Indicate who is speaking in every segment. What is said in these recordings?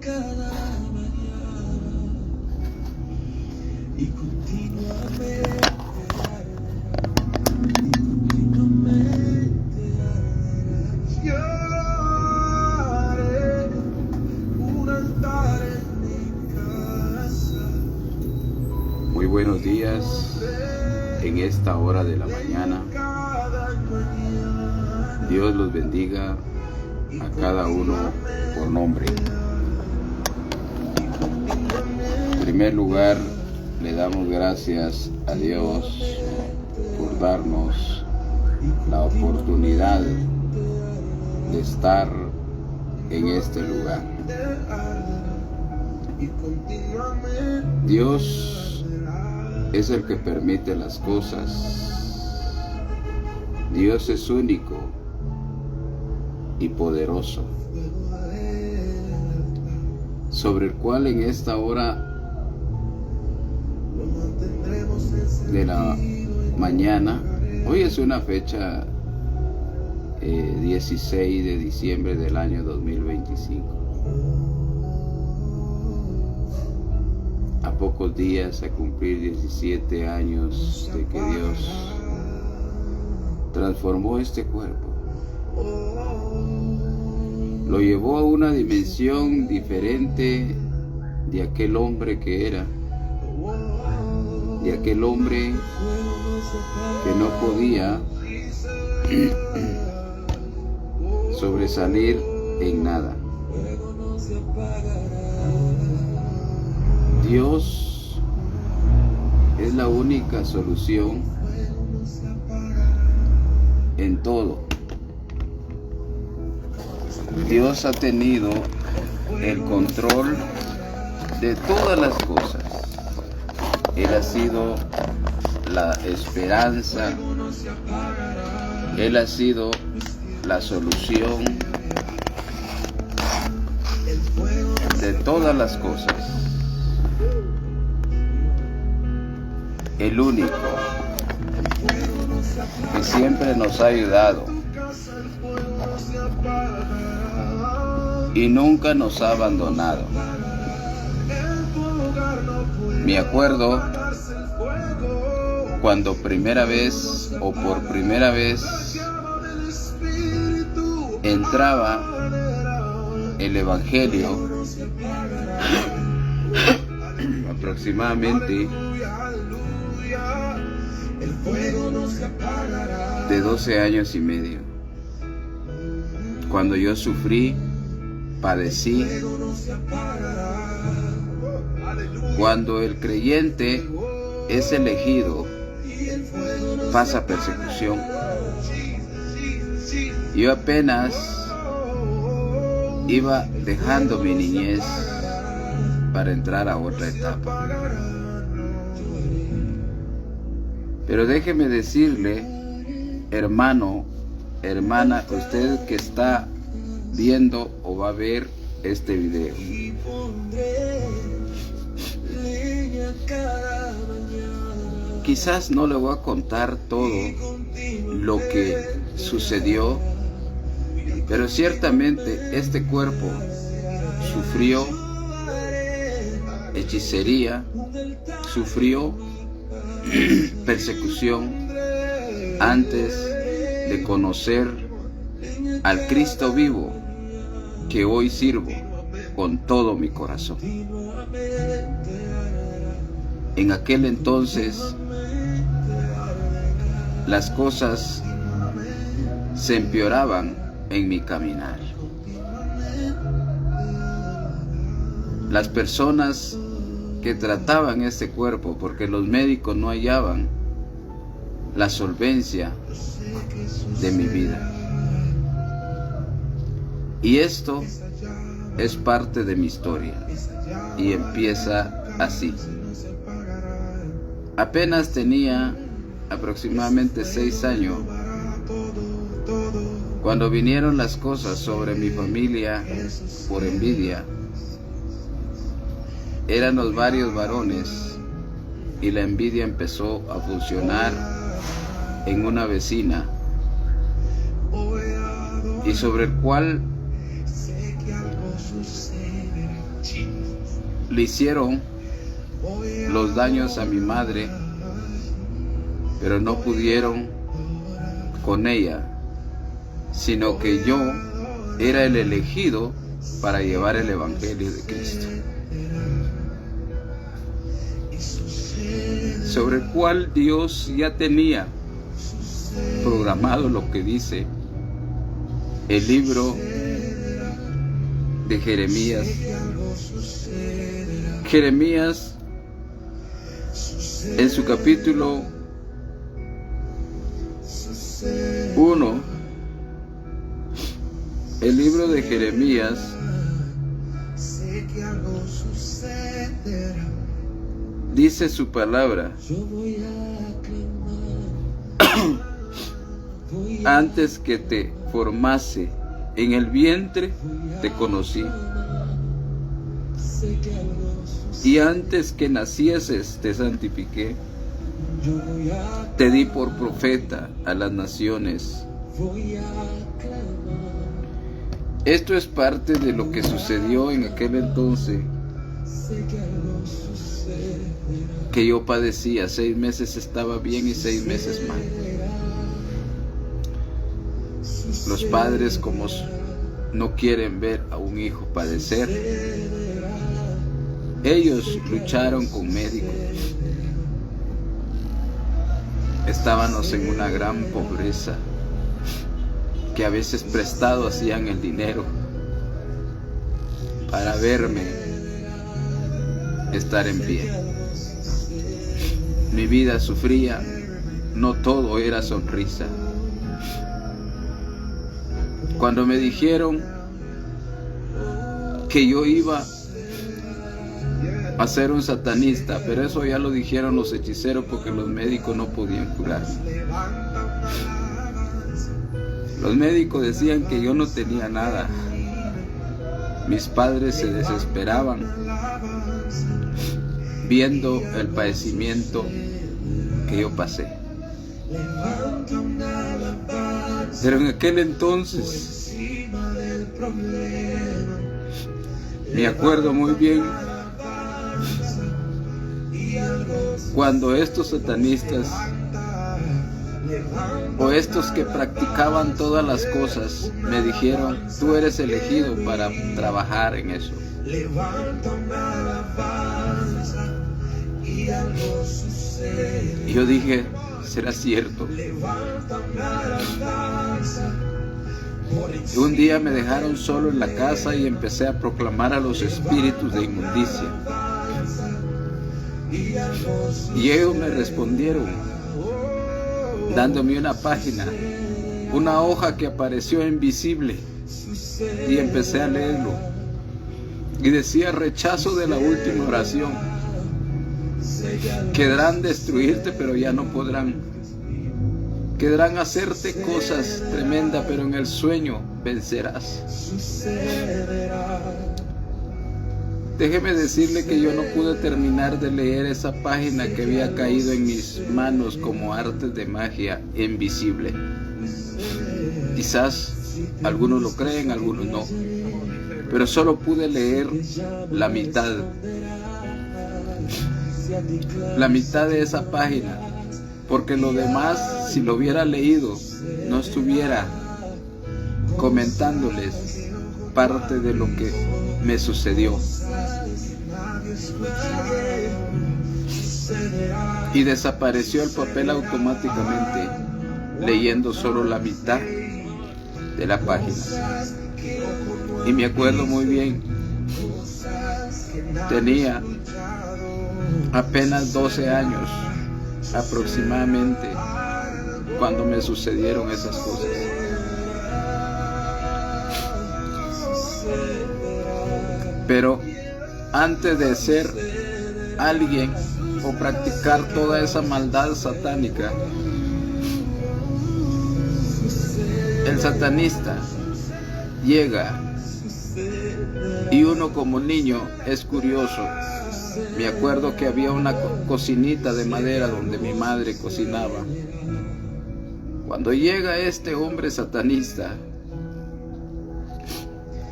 Speaker 1: cada mañana y continuamente yo haré un altar en mi casa.
Speaker 2: Muy buenos días en esta hora de la mañana. Dios los bendiga a cada uno por nombre. En primer lugar, le damos gracias a Dios por darnos la oportunidad de estar en este lugar. Dios es el que permite las cosas. Dios es único y poderoso, sobre el cual en esta hora de la mañana, hoy es una fecha 16 de diciembre del año 2025. A pocos días a cumplir 17 años de que Dios transformó este cuerpo. Lo llevó a una dimensión diferente de aquel hombre que era, de aquel hombre que no podía sobresalir en nada. Dios es la única solución en todo. Dios ha tenido el control de todas las cosas. Él ha sido la esperanza. Él ha sido la solución de todas las cosas. El único que siempre nos ha ayudado y nunca nos ha abandonado. Me acuerdo cuando por primera vez entraba el Evangelio, aproximadamente de 12 años y medio, cuando yo sufrí, padecí, cuando el creyente es elegido, pasa persecución. Yo apenas iba dejando mi niñez para entrar a otra etapa. Pero déjeme decirle, hermano, hermana, usted que está viendo o va a ver este video, quizás no le voy a contar todo lo que sucedió, pero ciertamente este cuerpo sufrió hechicería, sufrió persecución antes de conocer al Cristo vivo que hoy sirvo con todo mi corazón. En aquel entonces las cosas se empeoraban en mi caminar. Las personas que trataban este cuerpo, porque los médicos no hallaban la solvencia de mi vida. Y esto es parte de mi historia y empieza así. Apenas tenía aproximadamente 6 años cuando vinieron las cosas sobre mi familia por envidia. Éramos varios varones y la envidia empezó a funcionar en una vecina, y sobre el cual le hicieron los daños a mi madre, pero no pudieron con ella, sino que yo era el elegido para llevar el Evangelio de Cristo, sobre el cual Dios ya tenía programado lo que dice el libro de Jeremías. Jeremías, en su capítulo 1, el libro de Jeremías, dice su palabra: antes que te formase en el vientre te conocí, y antes que nacieses te santifiqué, te di por profeta a las naciones. Esto es parte de lo que sucedió en aquel entonces, que yo padecía. 6 meses estaba bien y 6 meses mal. Los padres, como no quieren ver a un hijo padecer, ellos lucharon con médicos. Estábamos en una gran pobreza, que a veces prestado hacían el dinero para verme estar en pie. Mi vida sufría, no todo era sonrisa. Cuando me dijeron que yo iba a ser un satanista, pero eso ya lo dijeron los hechiceros porque los médicos no podían curarme. Los médicos decían que yo no tenía nada. Mis padres se desesperaban viendo el padecimiento que yo pasé. Pero en aquel entonces me acuerdo muy bien cuando estos satanistas o estos que practicaban todas las cosas me dijeron: tú eres elegido para trabajar en eso. Y yo dije: ¿será cierto? Y un día me dejaron solo en la casa y empecé a proclamar a los espíritus de inmundicia. Y ellos me respondieron dándome una página, una hoja que apareció invisible, y empecé a leerlo. Y decía: rechazo de la última oración. Querrán destruirte, pero ya no podrán. Querrán hacerte cosas tremendas, pero en el sueño vencerás. Déjeme decirle que yo no pude terminar de leer esa página que había caído en mis manos como arte de magia invisible. Quizás algunos lo creen, algunos no. Pero solo pude leer la mitad. La mitad de esa página. Porque lo demás, si lo hubiera leído, no estuviera comentándoles parte de lo que me sucedió. Y desapareció el papel automáticamente, leyendo solo la mitad de la página. Y me acuerdo muy bien, tenía apenas 12 años aproximadamente cuando me sucedieron esas cosas. Pero antes de ser alguien o practicar toda esa maldad satánica, el satanista llega y uno como niño es curioso. Me acuerdo que había una cocinita de madera donde mi madre cocinaba. Cuando llega este hombre satanista,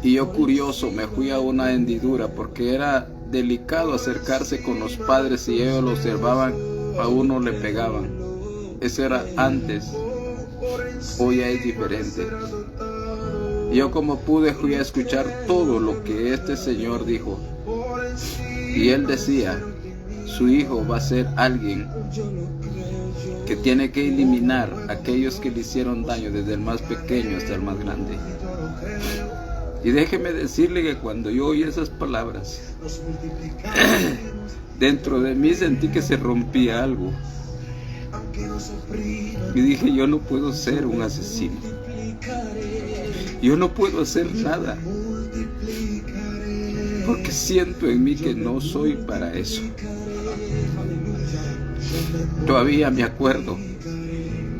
Speaker 2: Y yo, curioso, me fui a una hendidura porque era delicado acercarse con los padres. Si ellos lo observaban, a uno le pegaban. Eso era antes. Hoy es diferente. Yo, como pude, fui a escuchar todo lo que este señor dijo. Y él decía, su hijo va a ser alguien que tiene que eliminar a aquellos que le hicieron daño, desde el más pequeño hasta el más grande. Y déjeme decirle que cuando yo oí esas palabras, dentro de mí sentí que se rompía algo. Y dije, yo no puedo ser un asesino. Yo no puedo hacer nada. Porque siento en mí que no soy para eso. Todavía me acuerdo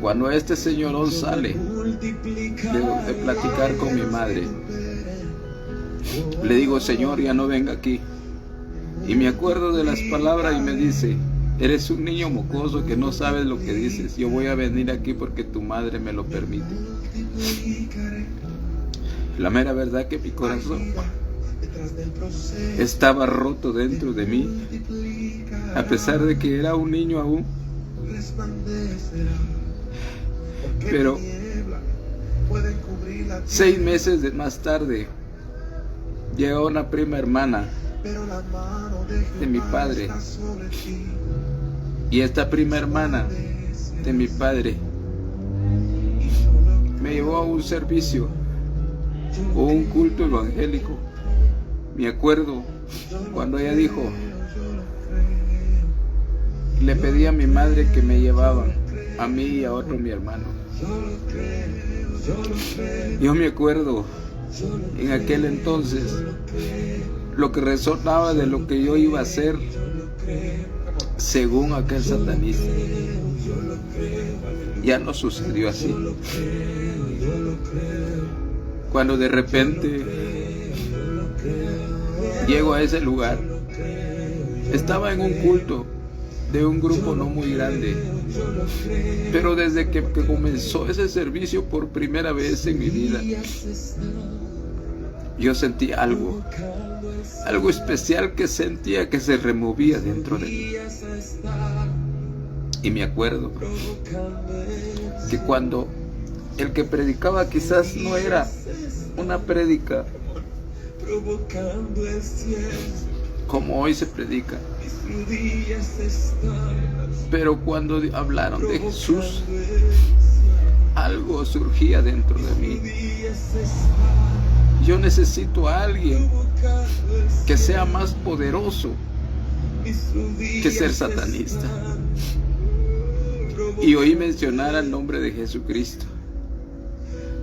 Speaker 2: cuando este señorón sale de platicar con mi madre. Le digo, Señor, ya no venga aquí. Y me acuerdo de las palabras y me dice, eres un niño mocoso que no sabes lo que dices. Yo voy a venir aquí porque tu madre me lo permite. La mera verdad que mi corazón estaba roto dentro de mí, a pesar de que era un niño aún. Pero 6 meses más tarde llegó una prima hermana de mi padre, y esta prima hermana de mi padre me llevó a un servicio o un culto evangélico. Me acuerdo cuando ella dijo, le pedí a mi madre que me llevaban a mí y a otro mi hermano. Yo me acuerdo en aquel entonces lo que resonaba de lo que yo iba a hacer según aquel satanista. Ya no sucedió así. Cuando de repente llego a ese lugar, estaba en un culto de un grupo no muy grande, pero desde que comenzó ese servicio por primera vez en mi vida, yo sentí algo especial que sentía que se removía dentro de mí. Y me acuerdo que cuando el que predicaba quizás no era una prédica como hoy se predica, pero cuando hablaron de Jesús, algo surgía dentro de mí. Yo necesito a alguien que sea más poderoso que ser satanista. Y oí mencionar al nombre de Jesucristo.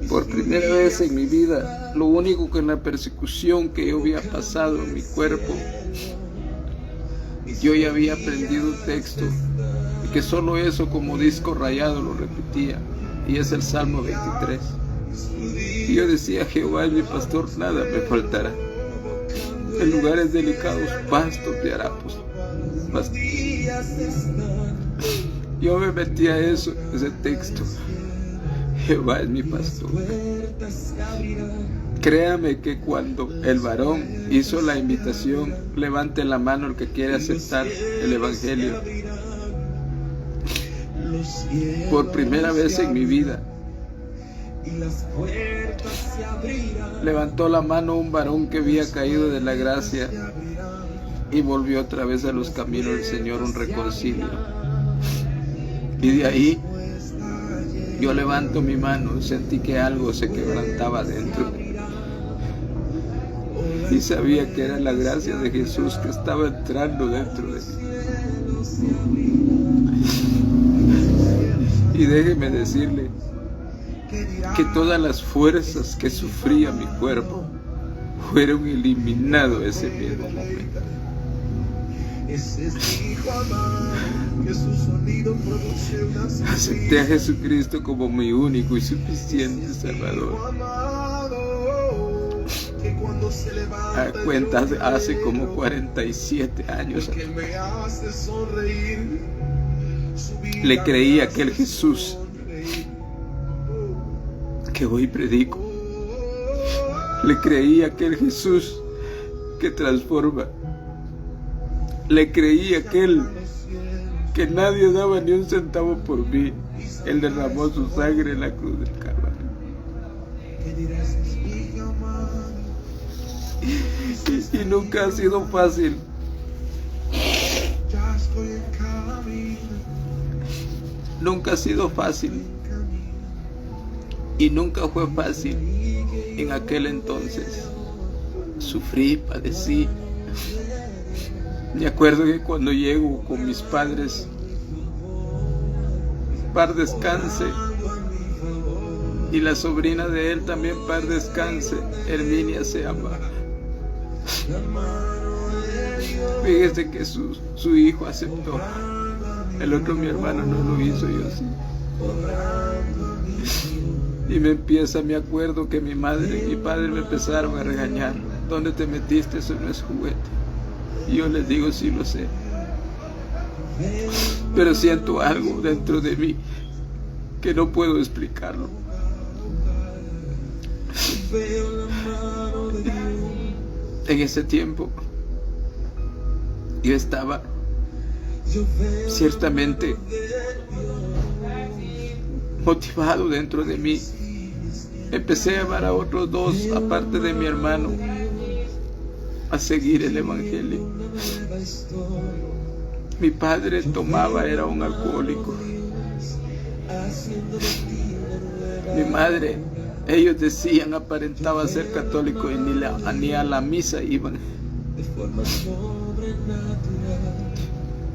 Speaker 2: Por primera vez en mi vida, lo único que en la persecución que yo había pasado en mi cuerpo, yo ya había aprendido un texto, y que solo eso como disco rayado lo repetía, y es el Salmo 23. Y yo decía, Jehová es mi pastor, nada me faltará. En lugares delicados, pastos de harapos. Yo me metía a eso, ese texto. Jehová es mi pastor. Créame que cuando el varón hizo la invitación, levante la mano el que quiere aceptar el evangelio. Por primera vez en mi vida, levantó la mano un varón que había caído de la gracia y volvió otra vez a los caminos del Señor, un reconcilio. Y de ahí yo levanto mi mano, sentí que algo se quebrantaba dentro y sabía que era la gracia de Jesús que estaba entrando dentro de mí. Y déjeme decirle que todas las fuerzas que sufría mi cuerpo fueron eliminadas ese mismo momento. Acepté a Jesucristo como mi único y suficiente Salvador. A cuentas hace como 47 años atrás. Le creí a aquel Jesús que hoy predico. Le creí a aquel Jesús que transforma. Le creí a aquel que nadie daba ni un centavo por mí. Él derramó su sangre en la cruz del Calvario. Y nunca ha sido fácil. Nunca ha sido fácil. Y nunca fue fácil en aquel entonces. Sufrí, padecí. Me acuerdo que cuando llego con mis padres, par descanse, y la sobrina de él también par descanse, Herminia se llama. Fíjese que su hijo aceptó. El otro, mi hermano, no lo hizo, yo sí. Y me acuerdo que mi madre y mi padre me empezaron a regañar. ¿Dónde te metiste? Eso no es juguete. Y yo les digo, sí lo sé. Pero siento algo dentro de mí que no puedo explicarlo. En ese tiempo yo estaba ciertamente motivado dentro de mí. Empecé a llevar a otros dos, aparte de mi hermano, a seguir el Evangelio. Mi padre tomaba, era un alcohólico. Mi madre, ellos decían, aparentaba ser católico y ni a la misa iban.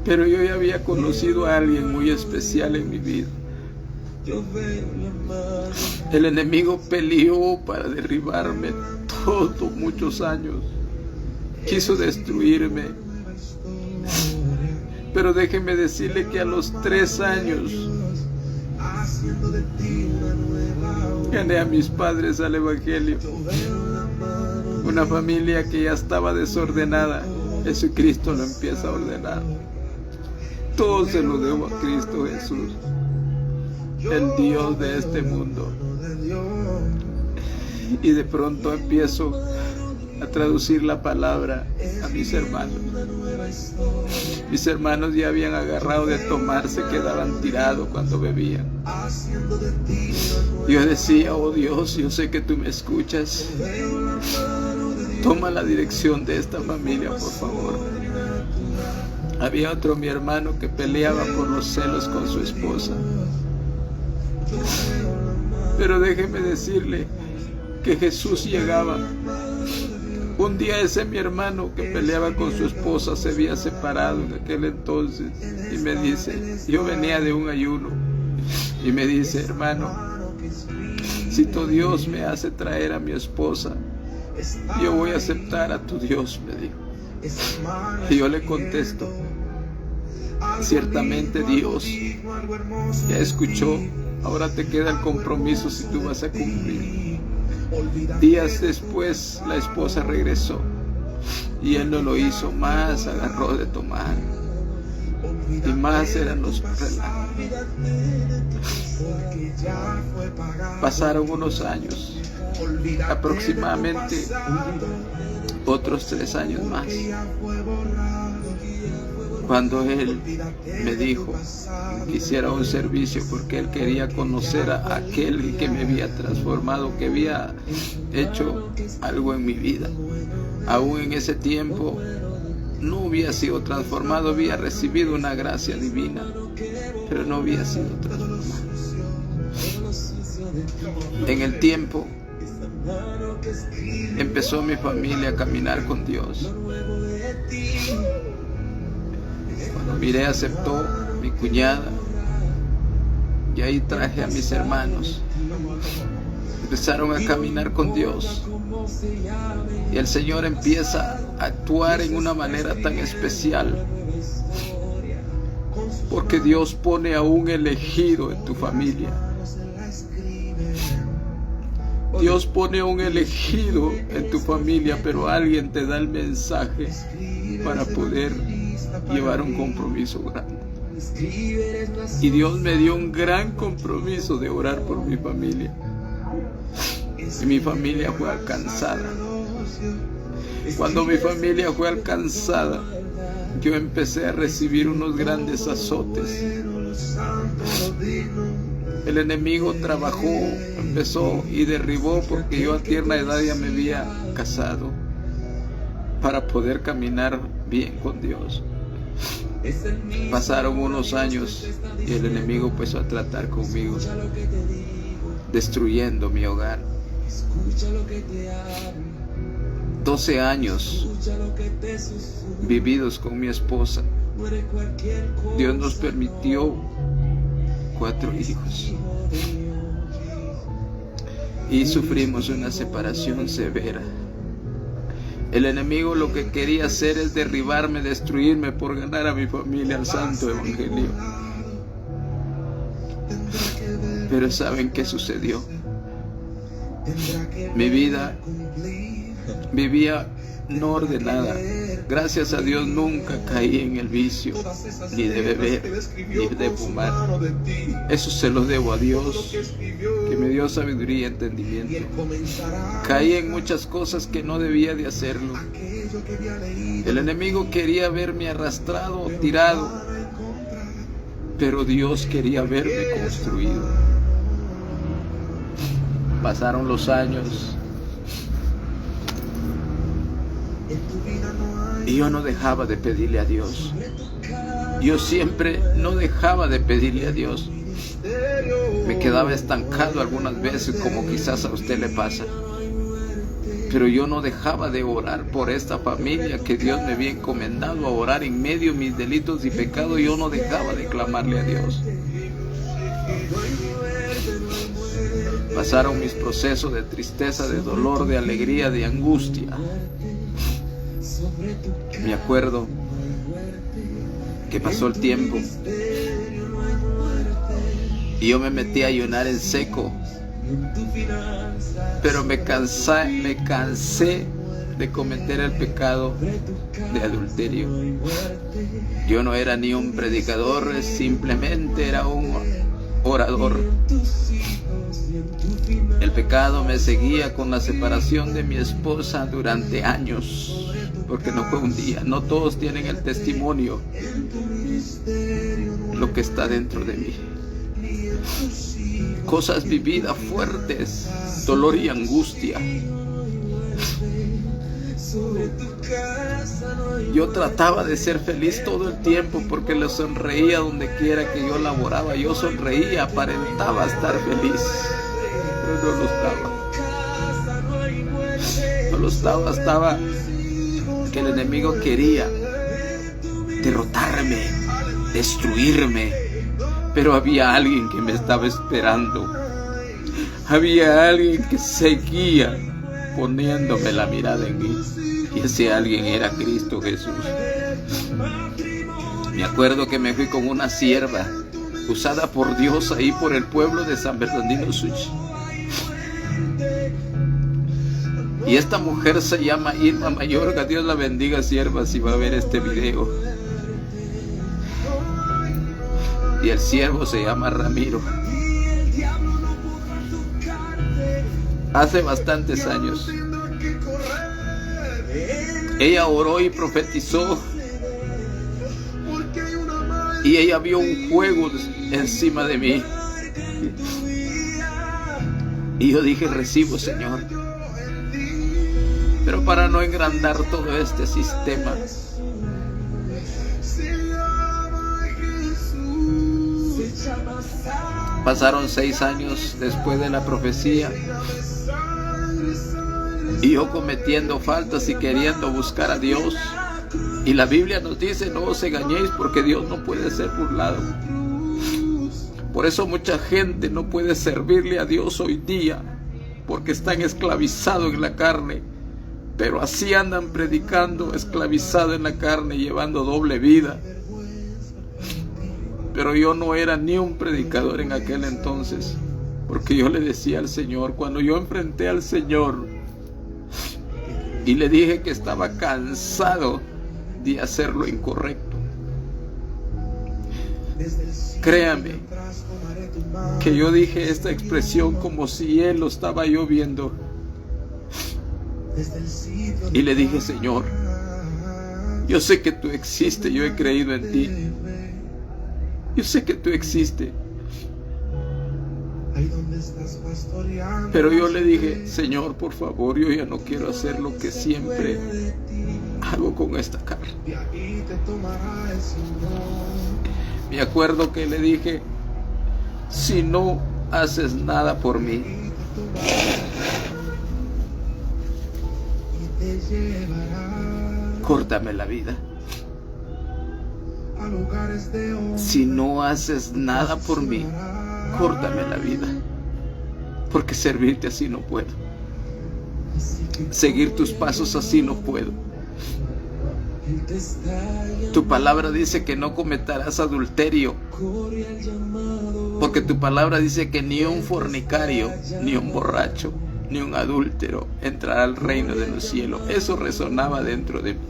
Speaker 2: Pero yo ya había conocido a alguien muy especial en mi vida. El enemigo peleó para derribarme muchos años. Quiso destruirme. Pero déjeme decirle que a los 3 años gané a mis padres al Evangelio. Una familia que ya estaba desordenada, Jesucristo lo empieza a ordenar. Todo se lo debo a Cristo Jesús, el Dios de este mundo. Y de pronto empiezo a traducir la palabra a mis hermanos. Mis hermanos ya habían agarrado de tomar, se quedaban tirados cuando bebían. Yo decía, oh Dios, yo sé que tú me escuchas. Toma la dirección de esta familia, por favor. Había otro mi hermano que peleaba por los celos con su esposa. Pero déjeme decirle que Jesús llegaba. Un día ese mi hermano que peleaba con su esposa se había separado en aquel entonces y me dice, yo venía de un ayuno, y me dice, hermano, si tu Dios me hace traer a mi esposa, yo voy a aceptar a tu Dios, me dijo. Y yo le contesto, ciertamente Dios ya escuchó, ahora te queda el compromiso si tú vas a cumplir. Días después la esposa regresó y él no lo hizo más, agarró de tomar y más eran los relatos. Pasaron unos años, aproximadamente otros 3 años más, cuando él me dijo que hiciera un servicio porque él quería conocer a aquel que me había transformado, que había hecho algo en mi vida. Aún en ese tiempo no había sido transformado, había recibido una gracia divina, pero no había sido transformado. En el tiempo empezó mi familia a caminar con Dios. Cuando miré, aceptó mi cuñada y ahí traje a mis hermanos. Empezaron a caminar con Dios y el Señor empieza a actuar en una manera tan especial, porque Dios pone a un elegido en tu familia. Dios pone a un elegido en tu familia, pero alguien te da el mensaje para poder llevar un compromiso grande. Y Dios me dio un gran compromiso de orar por mi familia. y mi familia fue alcanzada. Cuando mi familia fue alcanzada, yo empecé a recibir unos grandes azotes. El enemigo trabajó, empezó y derribó, porque yo a tierna edad ya me había casado para poder caminar bien con Dios. Pasaron unos años y el enemigo empezó a tratar conmigo, destruyendo mi hogar. 12 años vividos con mi esposa. Dios nos permitió 4 hijos y sufrimos una separación severa. El enemigo lo que quería hacer es derribarme, destruirme por ganar a mi familia al santo evangelio. Pero ¿saben qué sucedió? Mi vida vivía no ordenada. Gracias a Dios nunca caí en el vicio, ni de beber, ni de fumar. Eso se lo debo a Dios, que me dio sabiduría y entendimiento. Caí en muchas cosas que no debía de hacerlo. El enemigo quería verme arrastrado, tirado, pero Dios quería verme construido. Pasaron los años y yo no dejaba de pedirle a Dios. Yo siempre no dejaba de pedirle a Dios. Me quedaba estancado algunas veces, como quizás a usted le pasa. Pero yo no dejaba de orar por esta familia que Dios me había encomendado a orar en medio de mis delitos y pecados. Yo no dejaba de clamarle a Dios. Pasaron mis procesos de tristeza, de dolor, de alegría, de angustia. Me acuerdo que pasó el tiempo y yo me metí a ayunar en seco, pero me cansé de cometer el pecado de adulterio. Yo no era ni un predicador, simplemente era un orador. El pecado me seguía con la separación de mi esposa durante años, porque no fue un día. No todos tienen el testimonio, lo que está dentro de mí. Cosas vividas fuertes, dolor y angustia. Yo trataba de ser feliz todo el tiempo, porque le sonreía donde quiera que yo laboraba. Yo sonreía, aparentaba estar feliz, pero no lo estaba. Estaba que el enemigo quería derrotarme, destruirme, pero había alguien que me estaba esperando. Había alguien que seguía poniéndome la mirada en mí, y ese alguien era Cristo Jesús. Me acuerdo que me fui con una sierva usada por Dios ahí por el pueblo de San Bernardino Such. Y esta mujer se llama Irma Mayorga. Dios la bendiga, sierva, si va a ver este video. Y el siervo se llama Ramiro. Hace bastantes años ella oró y profetizó, y ella vio un fuego encima de mí, y yo dije: recibo, Señor. Pero para no engrandar todo este sistema, pasaron 6 años después de la profecía, y yo cometiendo faltas y queriendo buscar a Dios. Y la Biblia nos dice: no os engañéis, porque Dios no puede ser burlado. Por eso mucha gente no puede servirle a Dios hoy día, porque están esclavizados en la carne. Pero así andan predicando, esclavizados en la carne, llevando doble vida. Pero yo no era ni un predicador en aquel entonces, porque yo le decía al Señor, cuando yo enfrenté al Señor y le dije que estaba cansado de hacer lo incorrecto, Créame que yo dije esta expresión como si Él lo estaba yo viendo. Y le dije: Señor, yo sé que tú existes, yo he creído en ti. Yo sé que tú existes. Pero yo le dije: Señor, por favor, yo ya no quiero hacer lo que siempre hago con esta carne. Me acuerdo que le dije: si no haces nada por mí, córtame la vida. Si no haces nada por mí, córtame la vida. Porque servirte así no puedo. Seguir tus pasos así no puedo. Tu palabra dice que no cometerás adulterio, porque tu palabra dice que ni un fornicario, ni un borracho, ni un adúltero entrará al reino de los cielos. Eso resonaba dentro de mí.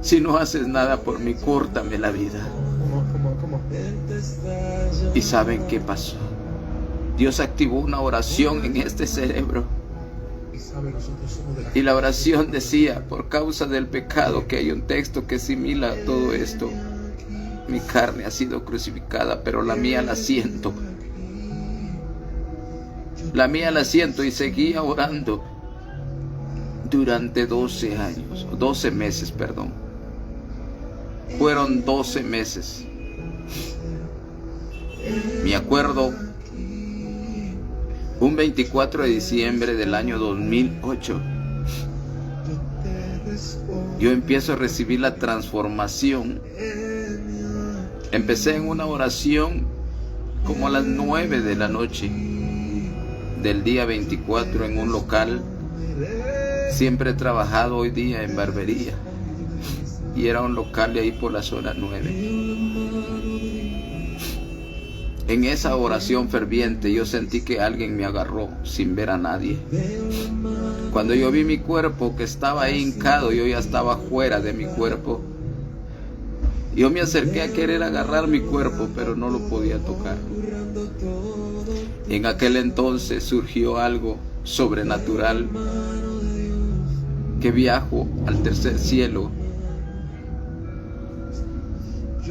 Speaker 2: Si no haces nada por mí, córtame la vida. ¿Y saben qué pasó? Dios activó una oración en este cerebro. Y la oración decía: por causa del pecado, que hay un texto que asimila todo esto, mi carne ha sido crucificada, pero la mía la siento. La mía la siento. Y seguía orando durante 12 meses, perdón. Fueron 12 meses. Me acuerdo, un 24 de diciembre del año 2008, yo empiezo a recibir la transformación. Empecé en una oración como a las 9 de la noche del día 24 en un local. Siempre he trabajado hoy día en barbería y era un local de ahí por la zona 9. En esa oración ferviente yo sentí que alguien me agarró sin ver a nadie. Cuando yo vi mi cuerpo que estaba ahí hincado, yo ya estaba fuera de mi cuerpo. Yo me acerqué a querer agarrar mi cuerpo, pero no lo podía tocar. En aquel entonces surgió algo sobrenatural, que viajo al tercer cielo,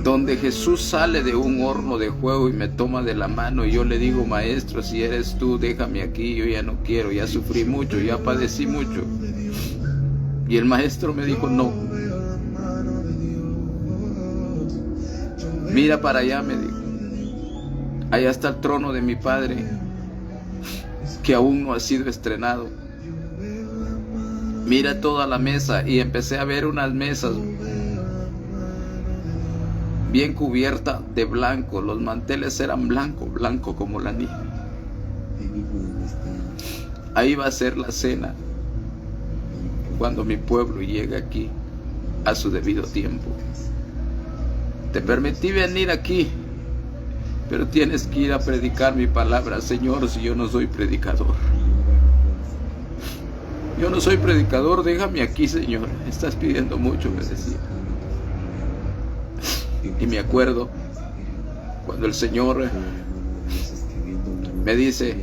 Speaker 2: donde Jesús sale de un horno de fuego y me toma de la mano, y yo le digo: Maestro, si eres tú, déjame aquí, yo ya no quiero, ya sufrí mucho, ya padecí mucho. Y el Maestro me dijo: no, mira para allá, me dijo, allá está el trono de mi Padre, que aún no ha sido estrenado. Mira toda la mesa. Y empecé a ver unas mesas bien cubierta de blanco, los manteles eran blanco como la nieve. Ahí va a ser la cena cuando mi pueblo llegue aquí a su debido tiempo. Te permití venir aquí, pero tienes que ir a predicar mi palabra. Señor, si yo no soy predicador, yo no soy predicador, déjame aquí, Señor, estás pidiendo mucho, me decía. Y me acuerdo cuando el Señor me dice: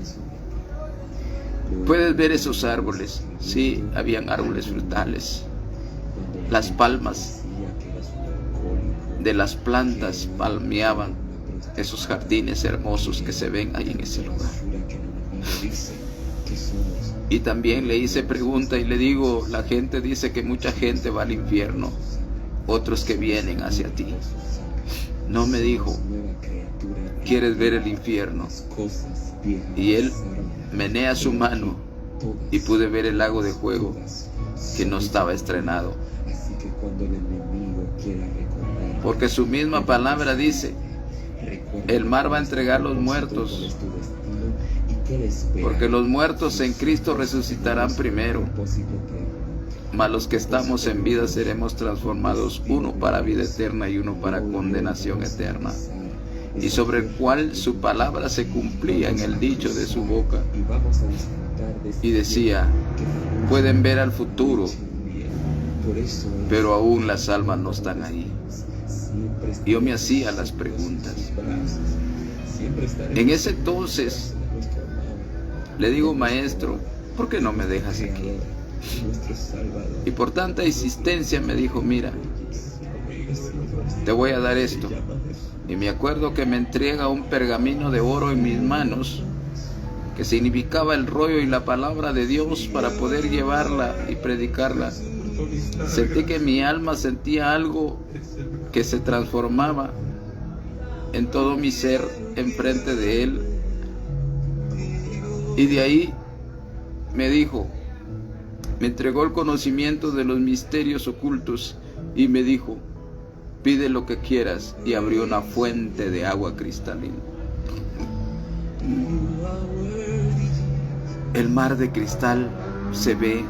Speaker 2: ¿puedes ver esos árboles? Sí, habían árboles frutales. Las palmas de las plantas palmeaban esos jardines hermosos que se ven ahí en ese lugar. Y también le hice pregunta y le digo: la gente dice que mucha gente va al infierno, otros que vienen hacia ti. No, me dijo, ¿quieres ver el infierno? Y él menea su mano y pude ver el lago de fuego que no estaba estrenado. Porque su misma palabra dice: el mar va a entregar los muertos, porque los muertos en Cristo resucitarán primero, mas los que estamos en vida seremos transformados, uno para vida eterna y uno para condenación eterna. Y sobre el cual su palabra se cumplía en el dicho de su boca. Y decía: pueden ver al futuro, pero aún las almas no están ahí. Yo me hacía las preguntas. En ese entonces le digo: maestro, ¿por qué no me dejas aquí? Y por tanta insistencia me dijo: mira, te voy a dar esto. Y me acuerdo que me entrega un pergamino de oro en mis manos, que significaba el rollo y la palabra de Dios para poder llevarla y predicarla. Sentí que mi alma sentía algo que se transformaba en todo mi ser enfrente de Él. Y de ahí me dijo, me entregó el conocimiento de los misterios ocultos y me dijo: pide lo que quieras, y abrió una fuente de agua cristalina. El mar de cristal se ve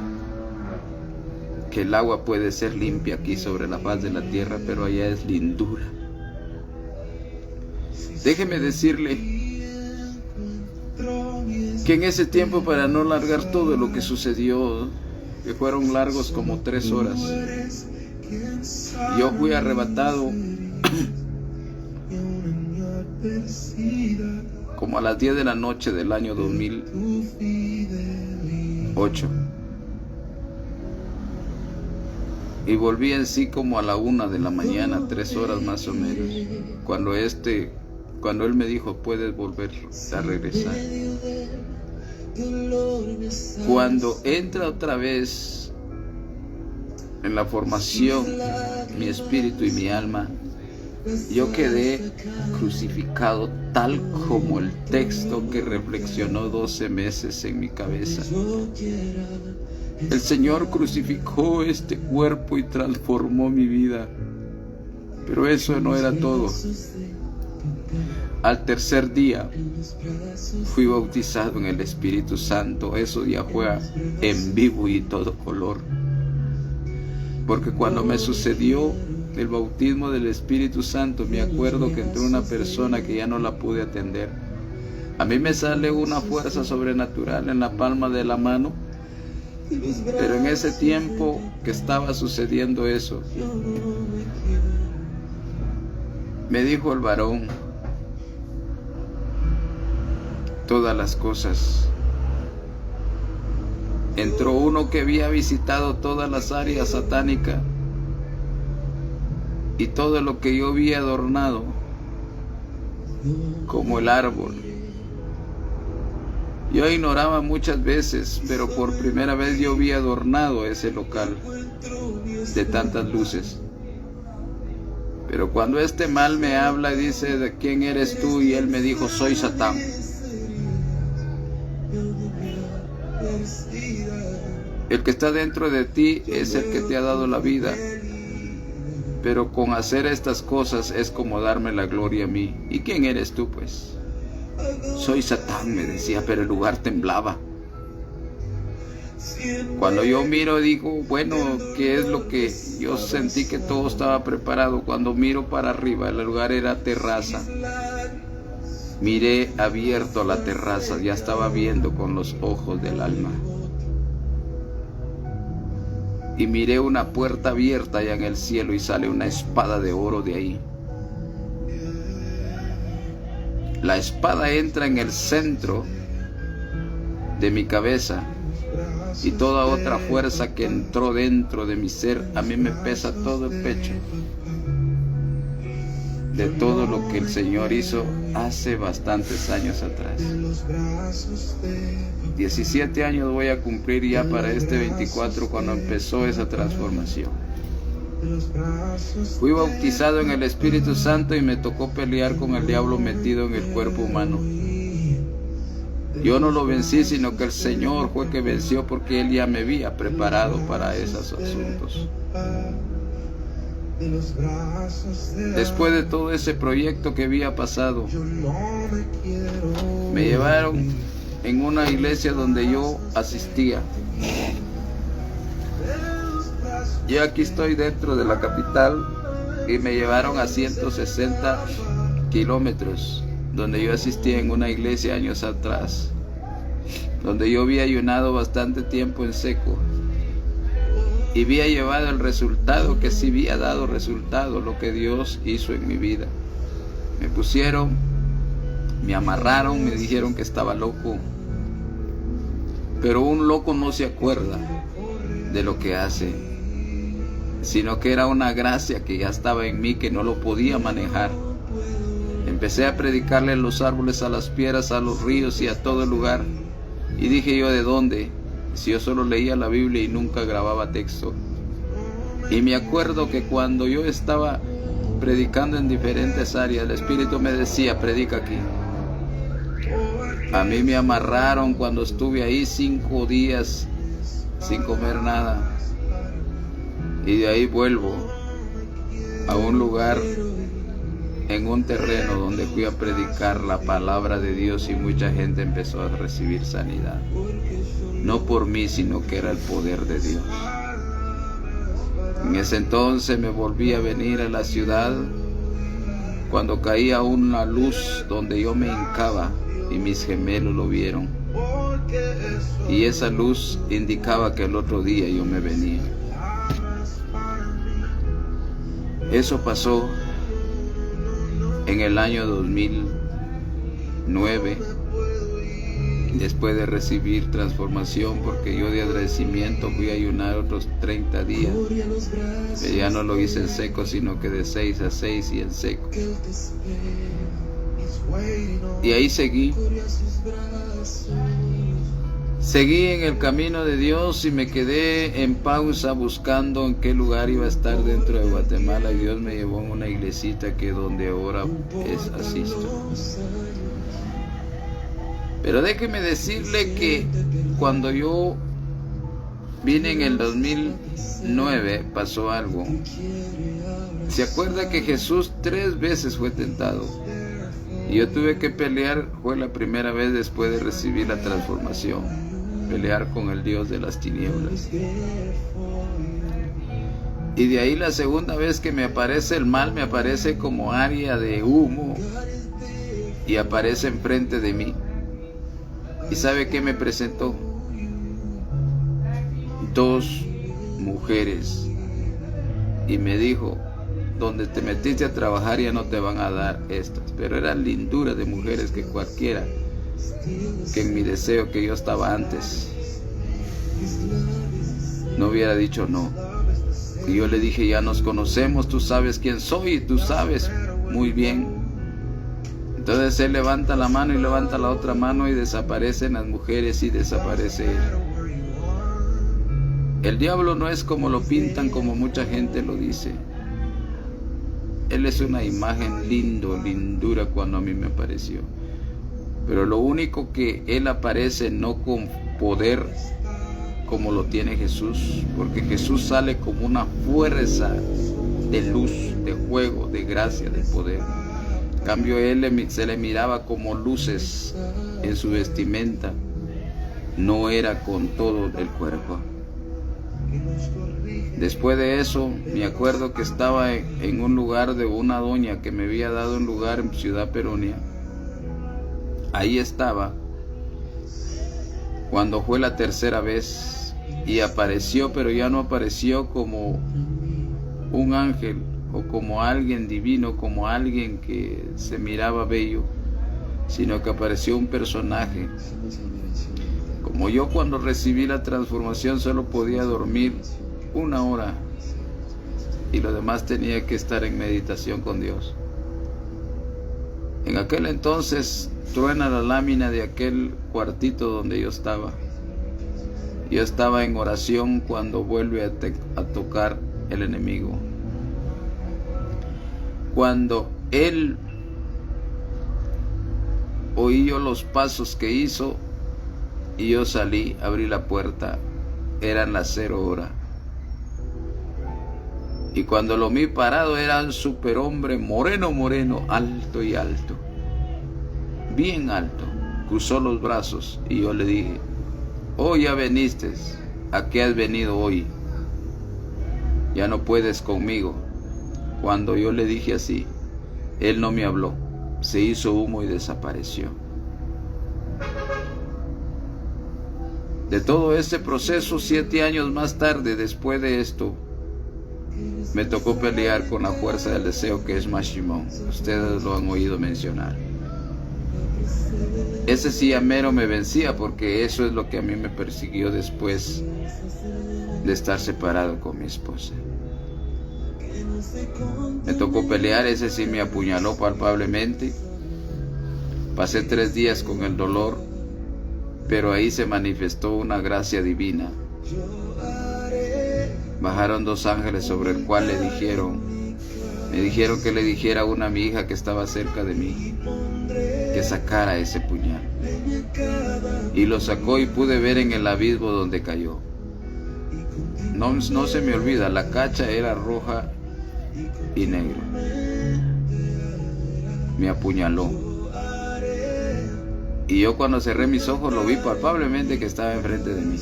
Speaker 2: que el agua puede ser limpia aquí sobre la faz de la tierra, pero allá es lindura. Déjeme decirle que en ese tiempo, para no largar todo lo que sucedió, que fueron largos como 3 horas, yo fui arrebatado como a las 10 de la noche del año 2008 y volví en sí como a la 1 de la mañana, 3 horas más o menos, cuando él me dijo: puedes volver a regresar. Cuando entra otra vez en la formación mi espíritu y mi alma, yo quedé crucificado tal como el texto que reflexionó 12 meses en mi cabeza. El Señor crucificó este cuerpo y transformó mi vida. Pero eso no era todo. Al tercer día fui bautizado en el Espíritu Santo. Eso ya fue en vivo y todo color. Porque cuando me sucedió el bautismo del Espíritu Santo, me acuerdo que entró una persona que ya no la pude atender. A mí me sale una fuerza sobrenatural en la palma de la mano, pero en ese tiempo que estaba sucediendo eso, me dijo el varón todas las cosas. Entró uno que había visitado todas las áreas satánicas y todo lo que yo había adornado como el árbol. Yo ignoraba muchas veces, pero por primera vez yo había adornado ese local de tantas luces. Pero cuando este mal me habla y dice: ¿de quién eres tú? Y él me dijo: soy Satán. El que está dentro de ti es el que te ha dado la vida, pero con hacer estas cosas es como darme la gloria a mí. ¿Y quién eres tú, pues? Soy Satán, me decía, pero el lugar temblaba. Cuando yo miro, digo: bueno, ¿qué es lo que yo sentí? Que todo estaba preparado. Cuando miro para arriba, el lugar era terraza. Miré abierto la terraza, ya estaba viendo con los ojos del alma. Y miré una puerta abierta allá en el cielo y sale una espada de oro de ahí. La espada entra en el centro de mi cabeza y toda otra fuerza que entró dentro de mi ser, a mí me pesa todo el pecho de todo lo que el Señor hizo hace bastantes años atrás. 17 años voy a cumplir ya para este 24 cuando empezó esa transformación. Fui bautizado en el Espíritu Santo y me tocó pelear con el diablo metido en el cuerpo humano. Yo no lo vencí, sino que el Señor fue que venció, porque Él ya me había preparado para esos asuntos. Después de todo ese proyecto que había pasado, me llevaron en una iglesia donde yo asistía. Yo aquí estoy dentro de la capital y me llevaron a 160 kilómetros, donde yo asistía en una iglesia años atrás, donde yo había ayunado bastante tiempo en seco. y había llevado el resultado, que sí había dado resultado lo que Dios hizo en mi vida. Me pusieron, me amarraron, me dijeron que estaba loco, pero un loco no se acuerda de lo que hace, sino que era una gracia que ya estaba en mí, que no lo podía manejar. Empecé a predicarle a los árboles, a las piedras, a los ríos y a todo el lugar. Y dije yo, ¿de dónde? Si yo solo leía la Biblia y nunca grababa texto. Y me acuerdo que cuando yo estaba predicando en diferentes áreas, el Espíritu me decía, predica aquí. A mí me amarraron cuando estuve ahí 5 días sin comer nada. Y de ahí vuelvo a un lugar, en un terreno donde fui a predicar la palabra de Dios, y mucha gente empezó a recibir sanidad. No por mí, sino que era el poder de Dios. En ese entonces me volví a venir a la ciudad, cuando caía una luz donde yo me hincaba y mis gemelos lo vieron. Y esa luz indicaba que el otro día yo me venía. Eso pasó en el año 2009, después de recibir transformación, porque yo de agradecimiento fui a ayunar otros 30 días, pero ya no lo hice en seco, sino que de 6 a 6 y en seco. Y ahí seguí en el camino de Dios, y me quedé en pausa buscando en qué lugar iba a estar dentro de Guatemala, y Dios me llevó a una iglesita que donde ahora asisto. Pero déjeme decirle que cuando yo vine en el 2009 pasó algo. ¿Se acuerda que Jesús 3 veces fue tentado? Y yo tuve que pelear, fue la primera vez después de recibir la transformación, pelear con el Dios de las tinieblas. Y de ahí la segunda vez que me aparece el mal, me aparece como área de humo y aparece enfrente de mí. ¿Y sabe qué me presentó? 2 mujeres, y me dijo, donde te metiste a trabajar ya no te van a dar estas. Pero eran linduras de mujeres que cualquiera, que en mi deseo que yo estaba antes, no hubiera dicho no. Y yo le dije, ya nos conocemos, tú sabes quién soy y tú sabes muy bien. Entonces él levanta la mano y levanta la otra mano, y desaparecen las mujeres y desaparece él. El diablo no es como lo pintan, como mucha gente lo dice. Él es una imagen lindura cuando a mí me apareció. Pero lo único que él aparece no con poder como lo tiene Jesús, porque Jesús sale como una fuerza de luz, de fuego, de gracia, de poder. En cambio él se le miraba como luces en su vestimenta, no era con todo el cuerpo. Después de eso, me acuerdo que estaba en un lugar de una doña que me había dado un lugar en Ciudad Peronia. Ahí estaba cuando fue la tercera vez, y apareció, pero ya no apareció como un ángel o como alguien divino, como alguien que se miraba bello, sino que apareció un personaje. Como yo cuando recibí la transformación solo podía dormir 1 hora y lo demás tenía que estar en meditación con Dios. En aquel entonces truena la lámina de aquel cuartito donde yo estaba. Yo estaba en oración cuando vuelve a tocar el enemigo. Cuando él oí yo los pasos que hizo, y yo salí, abrí la puerta, eran las 0 horas. Y cuando lo vi parado, era un superhombre moreno, alto y alto, bien alto. Cruzó los brazos y yo le dije, oh, ya viniste, ¿a qué has venido hoy? Ya no puedes conmigo. Cuando yo le dije así, él no me habló, se hizo humo y desapareció. De todo este proceso, 7 años más tarde, después de esto, me tocó pelear con la fuerza del deseo, que es Mashimon. Ustedes lo han oído mencionar. Ese sí a mero me vencía, porque eso es lo que a mí me persiguió después de estar separado con mi esposa. Me tocó pelear, ese sí me apuñaló palpablemente. Pasé 3 días con el dolor, pero ahí se manifestó una gracia divina. Bajaron 2 ángeles sobre el cual me dijeron que le dijera a una mi hija que estaba cerca de mí que sacara ese puñal. Y lo sacó y pude ver en el abismo donde cayó. No se me olvida, la cacha era roja y negro. Me apuñaló. Y yo cuando cerré mis ojos lo vi palpablemente que estaba enfrente de mí.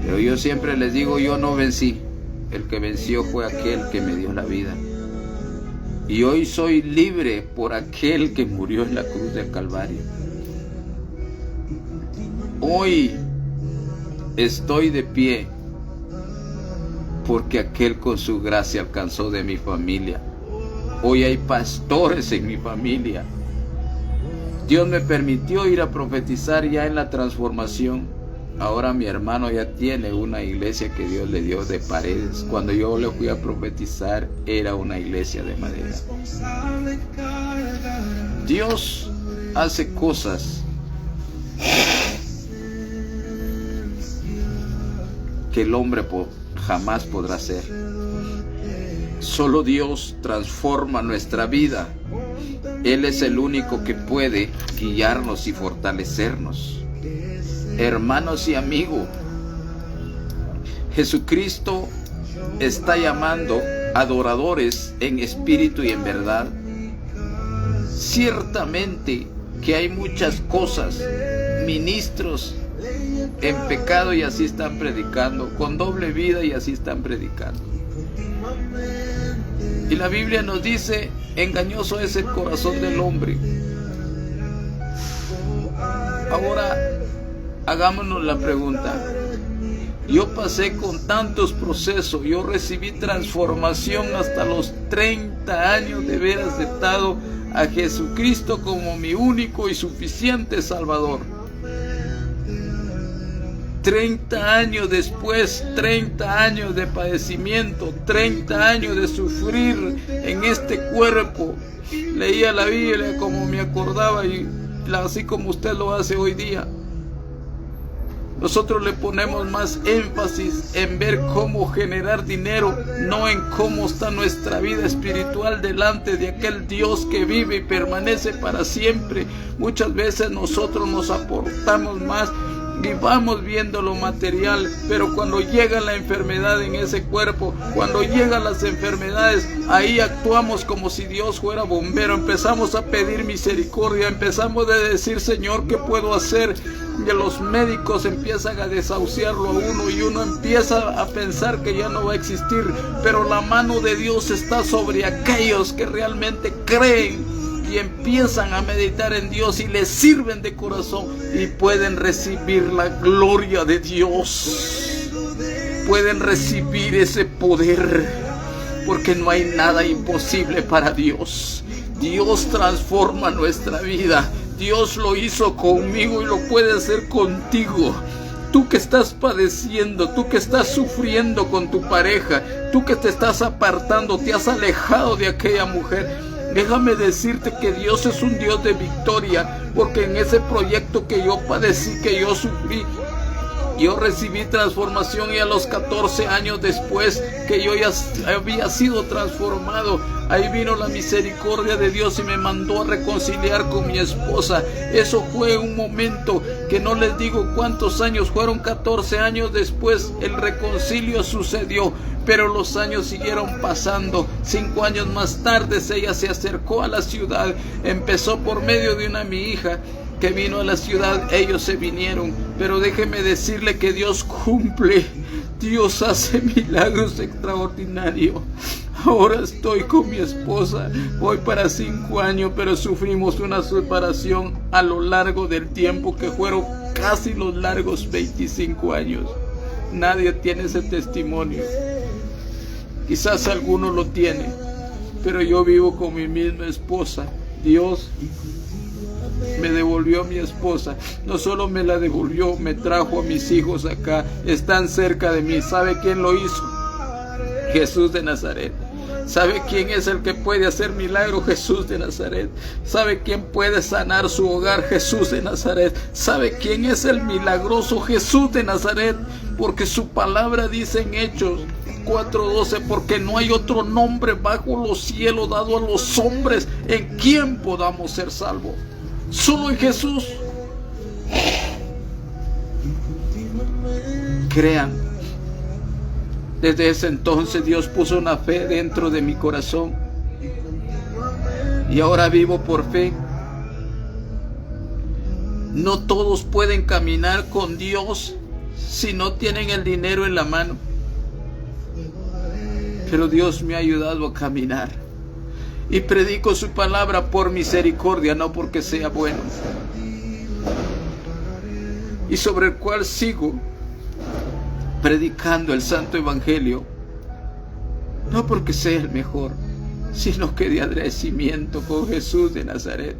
Speaker 2: Pero yo siempre les digo, yo no vencí. El que venció fue aquel que me dio la vida. Y hoy soy libre por aquel que murió en la cruz del Calvario. Hoy estoy de pie porque aquel con su gracia alcanzó de mi familia. Hoy hay pastores en mi familia. Dios me permitió ir a profetizar ya en la transformación. Ahora mi hermano ya tiene una iglesia que Dios le dio de paredes. Cuando yo le fui a profetizar era una iglesia de madera. Dios hace cosas que el hombre jamás podrá hacer. Solo Dios transforma nuestra vida. Él es el único que puede guiarnos y fortalecernos. Hermanos y amigos, Jesucristo está llamando adoradores en espíritu y en verdad. Ciertamente que hay muchas cosas, ministros en pecado y así están predicando, con doble vida y así están predicando. Y la Biblia nos dice, engañoso es el corazón del hombre. Ahora, hagámonos la pregunta. Yo pasé con tantos procesos, yo recibí transformación hasta los 30 años de haber aceptado a Jesucristo como mi único y suficiente Salvador. 30 años después, 30 años de padecimiento, 30 años de sufrir en este cuerpo. Leía la Biblia como me acordaba y así como usted lo hace hoy día. Nosotros le ponemos más énfasis en ver cómo generar dinero, no en cómo está nuestra vida espiritual delante de aquel Dios que vive y permanece para siempre. Muchas veces nosotros nos aportamos más y vamos viendo lo material, pero cuando llega la enfermedad en ese cuerpo, cuando llegan las enfermedades, ahí actuamos como si Dios fuera bombero, empezamos a pedir misericordia, empezamos a decir, Señor, ¿qué puedo hacer? Y los médicos empiezan a desahuciarlo a uno y uno empieza a pensar que ya no va a existir, pero la mano de Dios está sobre aquellos que realmente creen y empiezan a meditar en Dios y le sirven de corazón y pueden recibir la gloria de Dios, pueden recibir ese poder, porque no hay nada imposible para Dios. Dios transforma nuestra vida. Dios lo hizo conmigo y lo puede hacer contigo. Tú que estás padeciendo, tú que estás sufriendo con tu pareja, tú que te estás apartando, te has alejado de aquella mujer, déjame decirte que Dios es un Dios de victoria, porque en ese proyecto que yo padecí, que yo sufrí, yo recibí transformación y a los 14 años después que yo ya había sido transformado, ahí vino la misericordia de Dios y me mandó a reconciliar con mi esposa. Eso fue un momento que no les digo cuántos años, fueron 14 años después, el reconcilio sucedió. Pero los años siguieron pasando. 5 años más tarde ella se acercó a la ciudad. Empezó por medio de mi hija que vino a la ciudad. Ellos se vinieron. Pero déjeme decirle que Dios cumple. Dios hace milagros extraordinarios. Ahora estoy con mi esposa. Voy para 5 años, pero sufrimos una separación a lo largo del tiempo que fueron casi los largos 25 años. Nadie tiene ese testimonio. Quizás alguno lo tiene, pero yo vivo con mi misma esposa. Dios me devolvió a mi esposa. No solo me la devolvió, me trajo a mis hijos acá. Están cerca de mí. ¿Sabe quién lo hizo? Jesús de Nazaret. ¿Sabe quién es el que puede hacer milagro? Jesús de Nazaret. ¿Sabe quién puede sanar su hogar? Jesús de Nazaret. ¿Sabe quién es el milagroso? Jesús de Nazaret. Porque su palabra dice en Hechos 4:12, porque no hay otro nombre bajo los cielos dado a los hombres en quien podamos ser salvos. Solo en Jesús. Crean. Desde ese entonces Dios puso una fe dentro de mi corazón. Y ahora vivo por fe. No todos pueden caminar con Dios si no tienen el dinero en la mano. Pero Dios me ha ayudado a caminar. Y predico su palabra por misericordia, no porque sea bueno. Y sobre el cual sigo predicando el santo evangelio, no porque sea el mejor, sino que de agradecimiento con Jesús de Nazaret.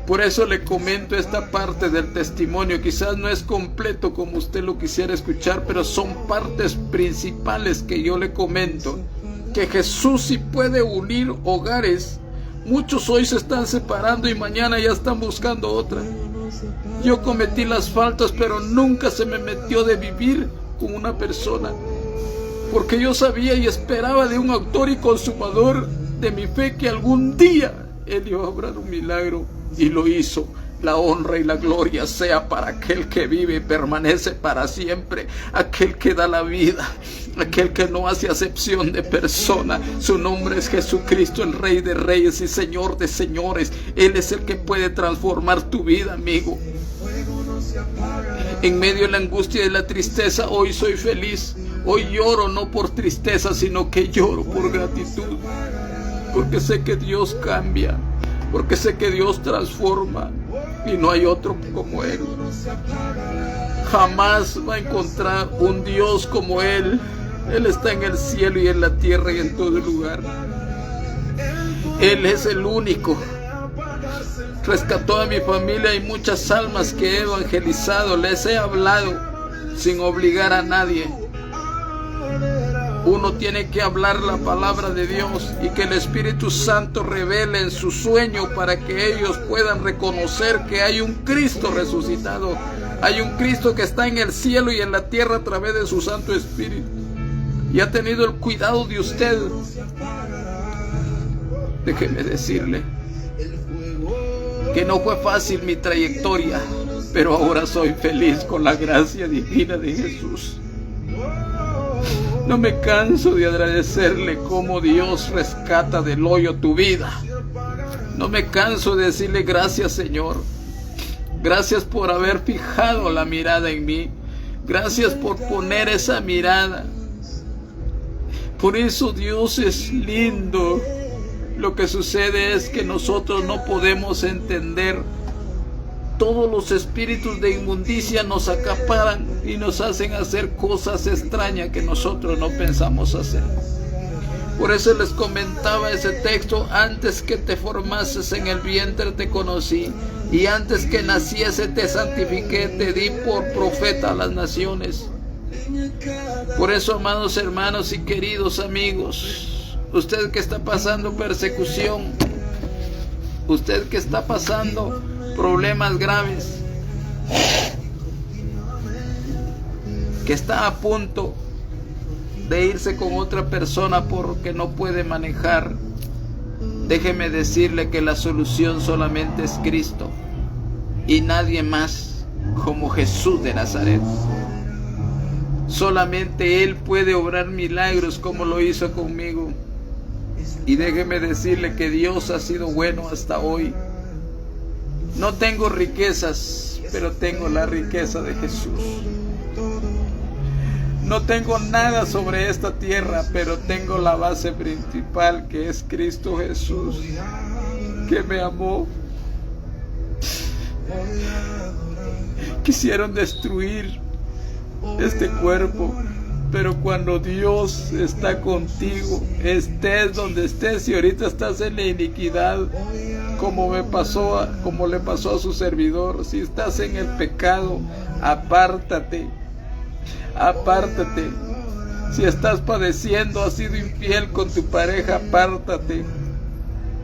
Speaker 2: Por eso le comento esta parte del testimonio. Quizás no es completo como usted lo quisiera escuchar, pero son partes principales que yo le comento. Que Jesús sí puede unir hogares. Muchos hoy se están separando y mañana ya están buscando otra. Yo cometí las faltas, pero nunca se me metió de vivir con una persona, porque yo sabía y esperaba de un autor y consumador de mi fe que algún día Él iba a obrar un milagro, y lo hizo. La honra y la gloria sea para aquel que vive y permanece para siempre, aquel que da la vida, aquel que no hace acepción de persona. Su nombre es Jesucristo, el Rey de Reyes y Señor de Señores. Él es el que puede transformar tu vida, amigo. En medio de la angustia y de la tristeza, hoy soy feliz. Hoy lloro no por tristeza, sino que lloro por gratitud. Porque sé que Dios cambia, porque sé que Dios transforma, y no hay otro como Él. Jamás va a encontrar un Dios como Él. Él está en el cielo y en la tierra y en todo lugar. Él es el único. Rescató a mi familia y muchas almas que he evangelizado. Les he hablado sin obligar a nadie. Uno tiene que hablar la palabra de Dios y que el Espíritu Santo revele en su sueño para que ellos puedan reconocer que hay un Cristo resucitado. Hay un Cristo que está en el cielo y en la tierra a través de su Santo Espíritu. Y ha tenido el cuidado de usted. Déjeme decirle que no fue fácil mi trayectoria, pero ahora soy feliz con la gracia divina de Jesús. No me canso de agradecerle cómo Dios rescata del hoyo tu vida. No me canso de decirle gracias, Señor. Gracias por haber fijado la mirada en mí. Gracias por poner esa mirada. Por eso Dios es lindo. Lo que sucede es que nosotros no podemos entender. Todos los espíritus de inmundicia nos acaparan y nos hacen hacer cosas extrañas que nosotros no pensamos hacer. Por eso les comentaba ese texto: antes que te formases en el vientre te conocí, y antes que naciese te santifiqué, te di por profeta a las naciones. Por eso, amados hermanos y queridos amigos, usted que está pasando persecución, usted que está pasando problemas graves, que está a punto de irse con otra persona porque no puede manejar, déjeme decirle que la solución solamente es Cristo y nadie más como Jesús de Nazaret. Solamente Él puede obrar milagros como lo hizo conmigo. Y déjeme decirle que Dios ha sido bueno hasta hoy. No tengo riquezas, pero tengo la riqueza de Jesús. No tengo nada sobre esta tierra, pero tengo la base principal, que es Cristo Jesús, que me amó. Quisieron destruir este cuerpo, pero cuando Dios está contigo, estés donde estés, y ahorita estás en la iniquidad, como le pasó a su servidor, si estás en el pecado, apártate. Si estás padeciendo, has sido infiel con tu pareja, apártate.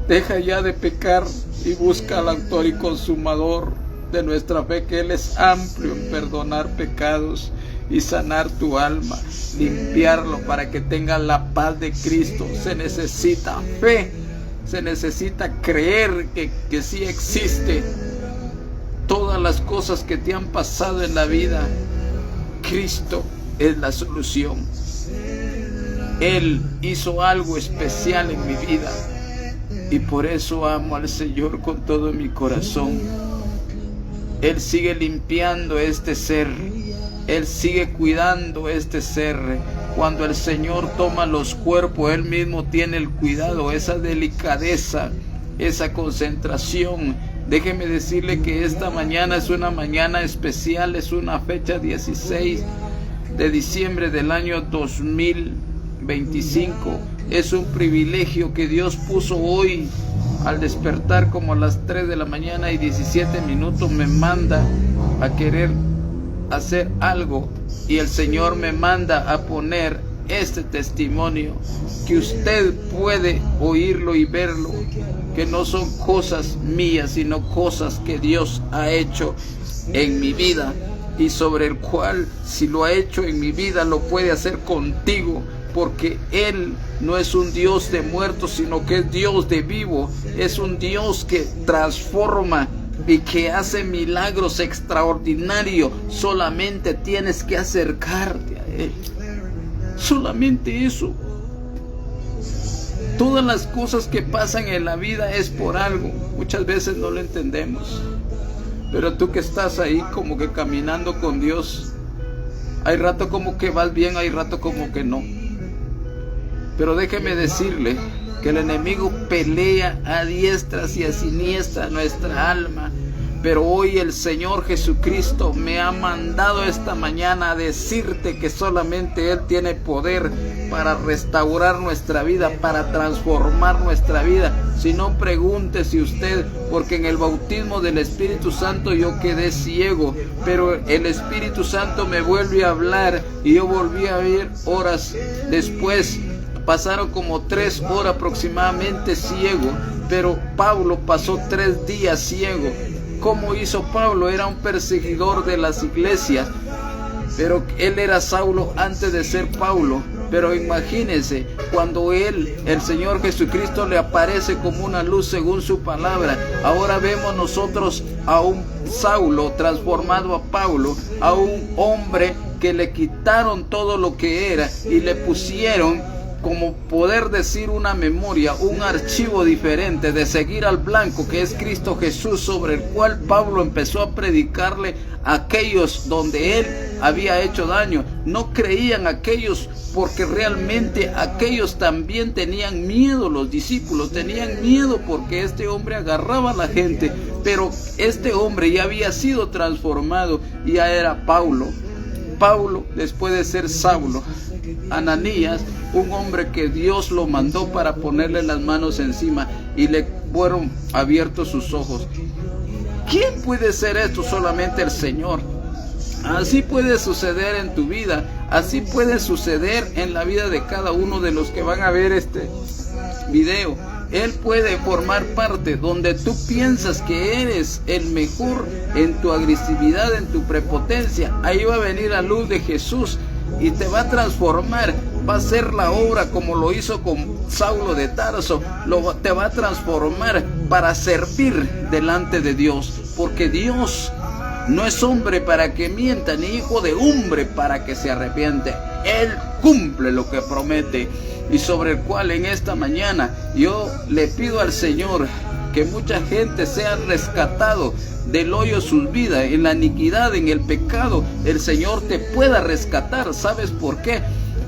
Speaker 2: Deja ya de pecar y busca al autor y consumador de nuestra fe, que Él es amplio en perdonar pecados y sanar tu alma, limpiarlo para que tengas la paz de Cristo. Se necesita fe, se necesita creer que sí existe. Todas las cosas que te han pasado en la vida, Cristo es la solución. Él hizo algo especial en mi vida y por eso amo al Señor con todo mi corazón. Él sigue limpiando este ser, Él sigue cuidando este ser. Cuando el Señor toma los cuerpos, Él mismo tiene el cuidado, esa delicadeza, esa concentración. Déjeme decirle que esta mañana es una mañana especial, es una fecha 16 de diciembre del año 2025. Es un privilegio que Dios puso hoy al despertar como a las 3 de la mañana y 17 minutos. Me manda a querer hacer algo y el Señor me manda a poner este testimonio, que usted puede oírlo y verlo, que no son cosas mías, sino cosas que Dios ha hecho en mi vida, y sobre el cual, si lo ha hecho en mi vida, lo puede hacer contigo, porque Él no es un Dios de muertos, sino que es Dios de vivo. Es un Dios que transforma y que hace milagros extraordinarios. Solamente tienes que acercarte a Él. Solamente eso. Todas las cosas que pasan en la vida es por algo. Muchas veces no lo entendemos. Pero tú que estás ahí como que caminando con Dios, hay rato como que vas bien, hay rato como que no. Pero déjeme decirle que el enemigo pelea a diestras y a siniestras nuestra alma. Pero hoy el Señor Jesucristo me ha mandado esta mañana a decirte que solamente Él tiene poder para restaurar nuestra vida, para transformar nuestra vida. Si no, pregúntese usted, porque en el bautismo del Espíritu Santo yo quedé ciego, pero el Espíritu Santo me vuelve a hablar y yo volví a ver horas después. Pasaron como 3 horas aproximadamente ciego, pero Pablo pasó 3 días ciego. ¿Cómo hizo Pablo? Era un perseguidor de las iglesias, pero él era Saulo antes de ser Pablo. Pero imagínense, cuando el Señor Jesucristo le aparece como una luz según su palabra, ahora vemos nosotros a un Saulo transformado a Pablo, a un hombre que le quitaron todo lo que era y le pusieron, como poder decir, una memoria, un archivo diferente de seguir al blanco, que es Cristo Jesús, sobre el cual Pablo empezó a predicarle a aquellos donde él había hecho daño. No creían aquellos, porque realmente aquellos también tenían miedo. Los discípulos tenían miedo porque este hombre agarraba a la gente, pero este hombre ya había sido transformado y ya era Pablo. Pablo, después de ser Saulo, Ananías, un hombre que Dios lo mandó para ponerle las manos encima y le fueron abiertos sus ojos. ¿Quién puede ser esto? Solamente el Señor. Así puede suceder en tu vida, así puede suceder en la vida de cada uno de los que van a ver este video. Él puede formar parte donde tú piensas que eres el mejor en tu agresividad, en tu prepotencia. Ahí va a venir la luz de Jesús y te va a transformar. Va a hacer la obra como lo hizo con Saulo de Tarso. Te va a transformar para servir delante de Dios. Porque Dios no es hombre para que mienta, ni hijo de hombre para que se arrepiente. Él cumple lo que promete. Y sobre el cual en esta mañana yo le pido al Señor que mucha gente sea rescatado del hoyo sus vidas, en la iniquidad, en el pecado. El Señor te pueda rescatar. ¿Sabes por qué?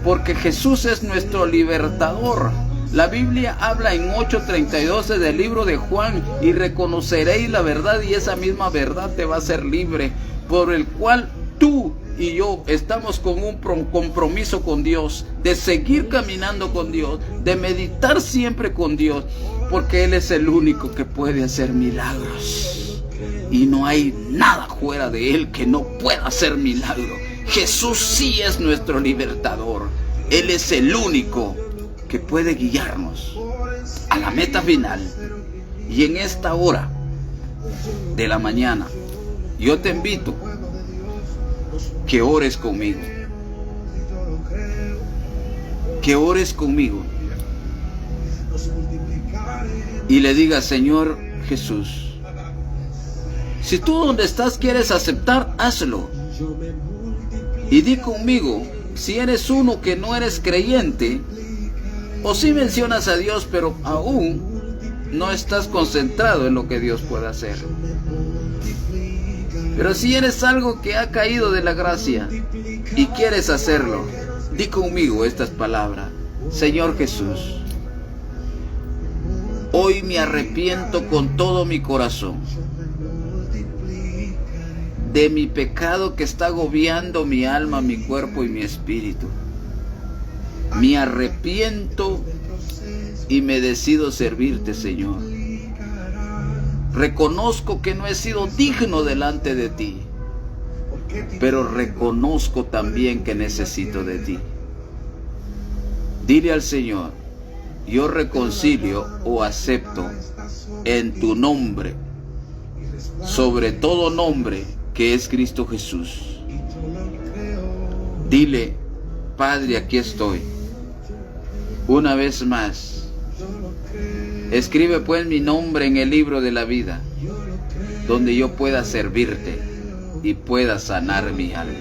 Speaker 2: Porque Jesús es nuestro libertador. La Biblia habla en 8:32 del libro de Juan: y reconoceréis la verdad y esa misma verdad te va a hacer libre. por el cual tú y yo estamos con un compromiso con Dios, de seguir caminando con Dios, de meditar siempre con Dios, porque Él es el único que puede hacer milagros. Y no hay nada fuera de Él que no pueda hacer milagro. Jesús sí es nuestro libertador. Él es el único que puede guiarnos a la meta final. Y en esta hora de la mañana, yo te invito que ores conmigo. Que ores conmigo. Y le digas: Señor Jesús, si tú donde estás quieres aceptar, hazlo. Y di conmigo, si eres uno que no eres creyente, o si mencionas a Dios, pero aún no estás concentrado en lo que Dios puede hacer. Pero si eres algo que ha caído de la gracia y quieres hacerlo, di conmigo estas palabras: Señor Jesús, hoy me arrepiento con todo mi corazón de mi pecado que está agobiando mi alma, mi cuerpo y mi espíritu. Me arrepiento y me decido servirte, Señor. Reconozco que no he sido digno delante de ti, pero reconozco también que necesito de ti. Dile al Señor: yo reconcilio o acepto en tu nombre, sobre todo nombre, que es Cristo Jesús. Dile: Padre, aquí estoy. Una vez más, escribe pues mi nombre en el libro de la vida, donde yo pueda servirte y pueda sanar mi alma.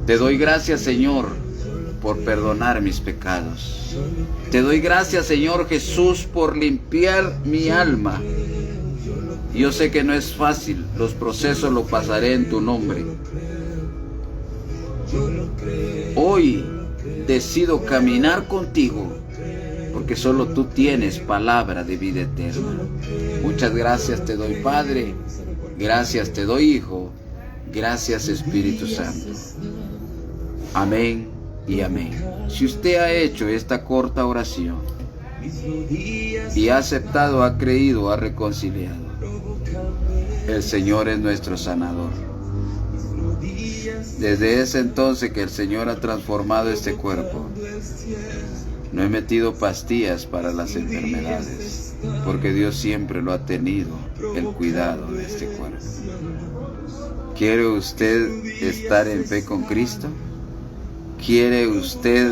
Speaker 2: Te doy gracias, Señor, por perdonar mis pecados. Te doy gracias, Señor Jesús, por limpiar mi alma. Yo sé que no es fácil, los procesos los pasaré en tu nombre. Hoy decido caminar contigo, porque solo tú tienes palabra de vida eterna. Muchas gracias te doy, Padre. Gracias te doy, Hijo. Gracias, Espíritu Santo. Amén y amén. Si usted ha hecho esta corta oración y ha aceptado, ha creído, ha reconciliado, el Señor es nuestro sanador. Desde ese entonces que el Señor ha transformado este cuerpo, no he metido pastillas para las enfermedades, porque Dios siempre lo ha tenido, el cuidado de este cuerpo. ¿Quiere usted estar en fe con Cristo? ¿Quiere usted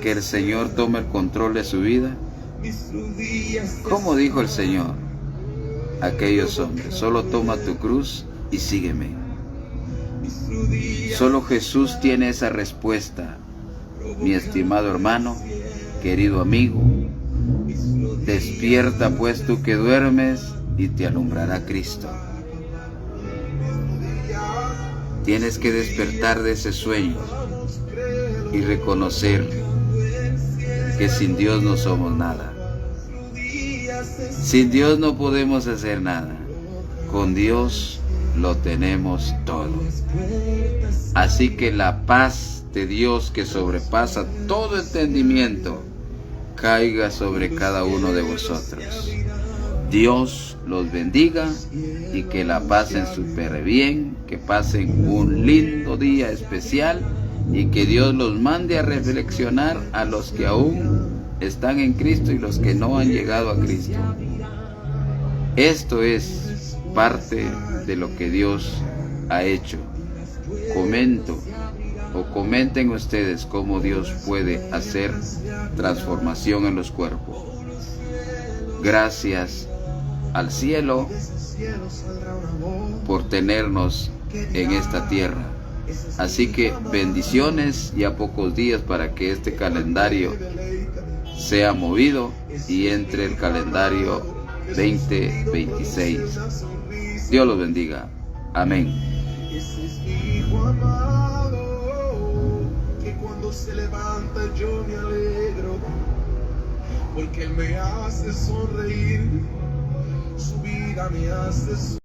Speaker 2: que el Señor tome el control de su vida? ¿Cómo dijo el Señor a aquellos hombres? Solo toma tu cruz y sígueme. Solo Jesús tiene esa respuesta, mi estimado hermano, querido amigo. Despierta pues tú que duermes y te alumbrará Cristo. Tienes que despertar de ese sueño y reconocer que sin Dios no somos nada. Sin Dios no podemos hacer nada. Con Dios lo tenemos todo. Así que la paz de Dios, que sobrepasa todo entendimiento, caiga sobre cada uno de vosotros. Dios los bendiga y que la pasen súper bien, que pasen un lindo día especial y que Dios los mande a reflexionar a los que aún están en Cristo y los que no han llegado a Cristo. Esto es parte de lo que Dios ha hecho. Comenten ustedes cómo Dios puede hacer transformación en los cuerpos. Gracias al cielo por tenernos en esta tierra. Así que bendiciones, ya pocos días para que este calendario sea movido y entre el calendario 2026. Dios los bendiga. Amén.
Speaker 1: Ese es mi hijo amado, que cuando se levanta yo me alegro, porque él me hace sonreír, su vida me hace sonreír.